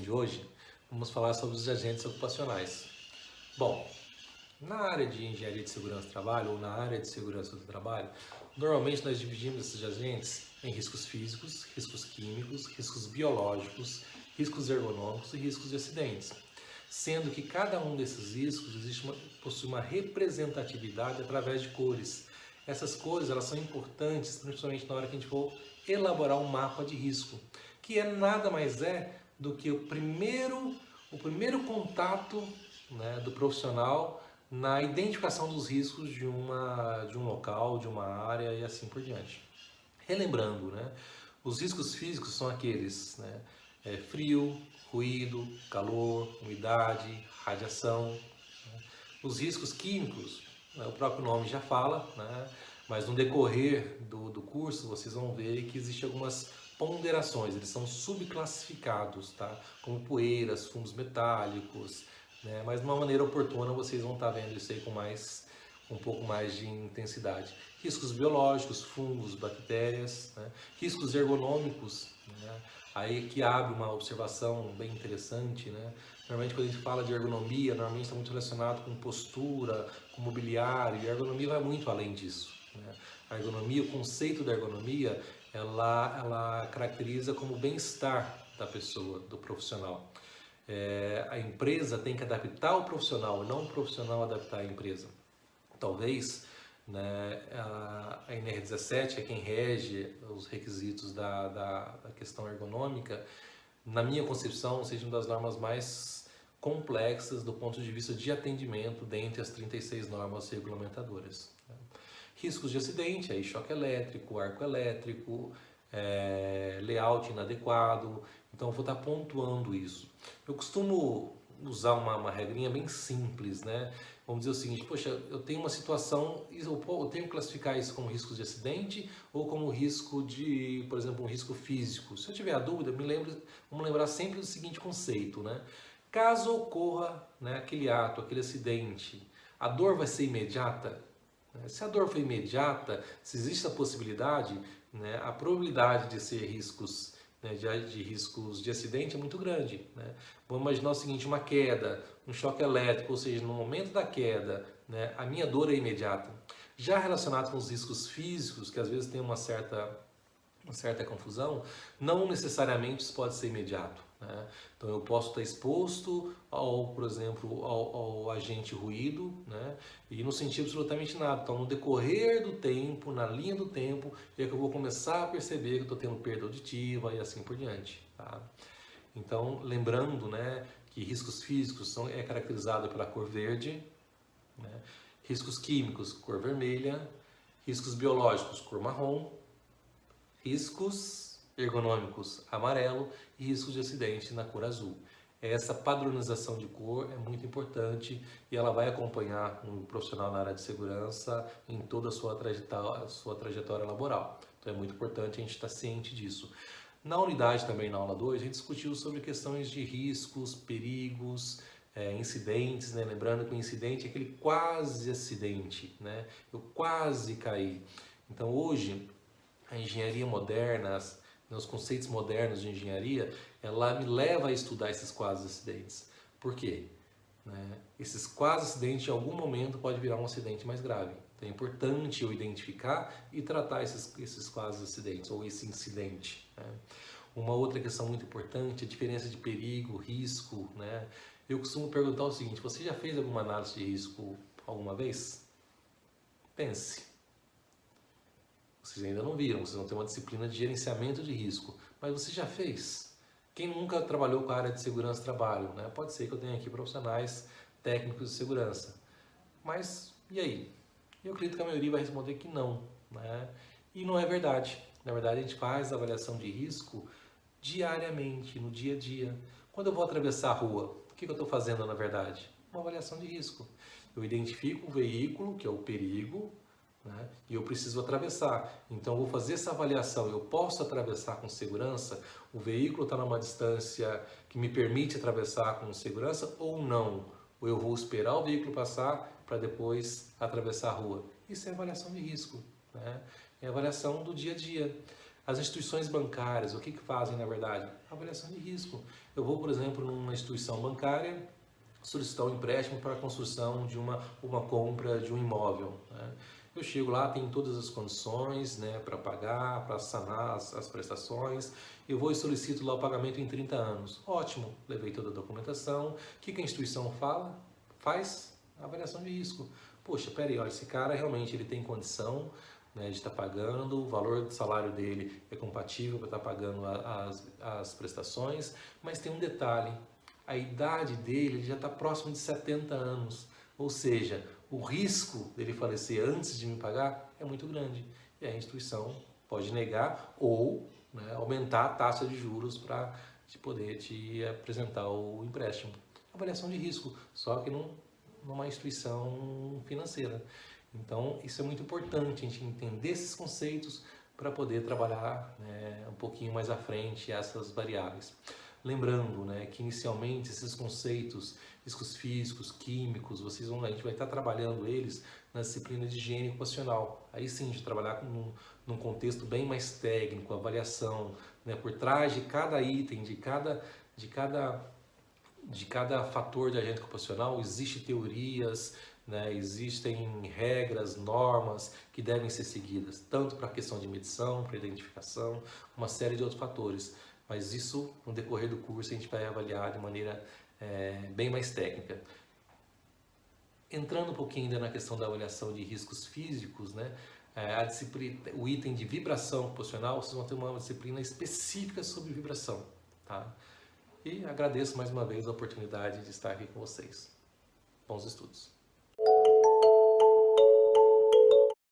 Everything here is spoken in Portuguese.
de hoje, vamos falar sobre os agentes ocupacionais. Bom, na área de engenharia de segurança do trabalho ou na área de segurança do trabalho, normalmente nós dividimos esses agentes em riscos físicos, riscos químicos, riscos biológicos, riscos ergonômicos e riscos de acidentes. Sendo que cada um desses riscos possui uma representatividade através de cores. Essas cores elas são importantes, principalmente na hora que a gente for elaborar um mapa de risco, que nada mais é do que o primeiro contato, né, do profissional na identificação dos riscos de um local, de uma área e assim por diante. Relembrando, né, os riscos físicos são aqueles, né, frio, ruído, calor, umidade, radiação. Né? Os riscos químicos, né, o próprio nome já fala, né, mas no decorrer do curso vocês vão ver que existem algumas ponderações, eles são subclassificados, tá? Como poeiras, fumos metálicos, né? Mas de uma maneira oportuna vocês vão estar vendo isso aí com um pouco mais de intensidade. Riscos biológicos, fungos, bactérias, né? Riscos ergonômicos, né? Aí que abre uma observação bem interessante, né? Normalmente quando a gente fala de ergonomia, normalmente está muito relacionado com postura, com mobiliário, e a ergonomia vai muito além disso, né? A ergonomia, o conceito da ergonomia, ela caracteriza como o bem-estar da pessoa, do profissional. A empresa tem que adaptar o profissional, não o profissional adaptar a empresa. Talvez, né, a NR17, que é quem rege os requisitos da questão ergonômica, na minha concepção, seja uma das normas mais complexas do ponto de vista de atendimento dentre as 36 normas regulamentadoras. Riscos de acidente, aí choque elétrico, arco elétrico, layout inadequado. Então eu vou estar pontuando isso. Eu costumo usar uma regrinha bem simples, né? Vamos dizer o seguinte: poxa, eu tenho uma situação, eu tenho que classificar isso como risco de acidente ou como risco de, por exemplo, um risco físico. Se eu tiver a dúvida, vamos lembrar sempre do seguinte conceito, né? Caso ocorra, né, aquele ato, aquele acidente, a dor vai ser imediata? Se a dor for imediata, se existe a possibilidade, né, a probabilidade de ser riscos, né, de riscos de acidente é muito grande, né? Vamos imaginar o seguinte: uma queda, um choque elétrico, ou seja, no momento da queda, né, a minha dor é imediata. Já relacionado com os riscos físicos, que às vezes tem uma certa confusão, não necessariamente isso pode ser imediato, né? Então eu posso estar exposto por exemplo, ao agente ruído, né? E não sentir absolutamente nada. Então no decorrer do tempo, na linha do tempo, é que eu vou começar a perceber que eu estou tendo perda auditiva e assim por diante, tá? Então lembrando, né, que riscos físicos é caracterizado pela cor verde, né? Riscos químicos, cor vermelha, riscos biológicos, cor marrom, riscos ergonômicos amarelo e riscos de acidente na cor azul. Essa padronização de cor é muito importante e ela vai acompanhar um profissional na área de segurança em toda a sua trajetória laboral. Então é muito importante a gente estar ciente disso. Na unidade também, na aula 2, a gente discutiu sobre questões de riscos, perigos, incidentes, né? Lembrando que o incidente é aquele quase acidente, né? Eu quase caí. Então hoje a engenharia moderna, os conceitos modernos de engenharia, ela me leva a estudar esses quase acidentes. Por quê? Né? Esses quase acidentes em algum momento pode virar um acidente mais grave. Então é importante eu identificar e tratar esses quase acidentes ou esse incidente, né? Uma outra questão muito importante é a diferença de perigo, risco, né? Eu costumo perguntar o seguinte: você já fez alguma análise de risco alguma vez? Pense. Vocês ainda não viram, vocês vão ter uma disciplina de gerenciamento de risco, mas você já fez? Quem nunca trabalhou com a área de segurança do trabalho, né? Pode ser que eu tenha aqui profissionais técnicos de segurança, mas e aí? Eu acredito que a maioria vai responder que não, né? E não é verdade. Na verdade, a gente faz a avaliação de risco diariamente, no dia a dia. Quando eu vou atravessar a rua, o que eu estou fazendo na verdade? Uma avaliação de risco. Eu identifico o veículo, que é o perigo, né? E eu preciso atravessar. Então eu vou fazer essa avaliação. Eu posso atravessar com segurança? O veículo está numa distância que me permite atravessar com segurança ou não? Ou eu vou esperar o veículo passar para depois atravessar a rua? Isso é avaliação de risco, né? É avaliação do dia a dia. As instituições bancárias, o que fazem na verdade? Avaliação de risco. Eu vou, por exemplo, numa instituição bancária, solicitar um empréstimo para a construção de uma compra de um imóvel, né? Eu chego lá, tem todas as condições, né, para pagar, para sanar as prestações. Eu vou e solicito lá o pagamento em 30 anos. Ótimo, levei toda a documentação. O que a instituição faz? Avaliação de risco. Poxa, peraí, olha, esse cara realmente ele tem condição, né, de estar pagando, o valor do salário dele é compatível para estar pagando as prestações, mas tem um detalhe, a idade dele já está próximo de 70 anos, ou seja, o risco dele falecer antes de me pagar é muito grande. E a instituição pode negar ou, né, aumentar a taxa de juros para poder te apresentar o empréstimo. Avaliação de risco, só que numa instituição financeira. Então, isso é muito importante, a gente entender esses conceitos para poder trabalhar, né, um pouquinho mais à frente essas variáveis. Lembrando, né, que inicialmente esses conceitos, riscos físicos, químicos, a gente vai estar trabalhando eles na disciplina de higiene ocupacional. Aí sim, a gente vai trabalhar num contexto bem mais técnico, avaliação, né, por trás de cada item, de cada fator de agente ocupacional, existem teorias, né, existem regras, normas que devem ser seguidas, tanto para a questão de medição, para identificação, uma série de outros fatores. Mas isso, no decorrer do curso, a gente vai avaliar de maneira bem mais técnica. Entrando um pouquinho ainda na questão da avaliação de riscos físicos, né, o item de vibração ocupacional, vocês vão ter uma disciplina específica sobre vibração. Tá? E agradeço mais uma vez a oportunidade de estar aqui com vocês. Bons estudos!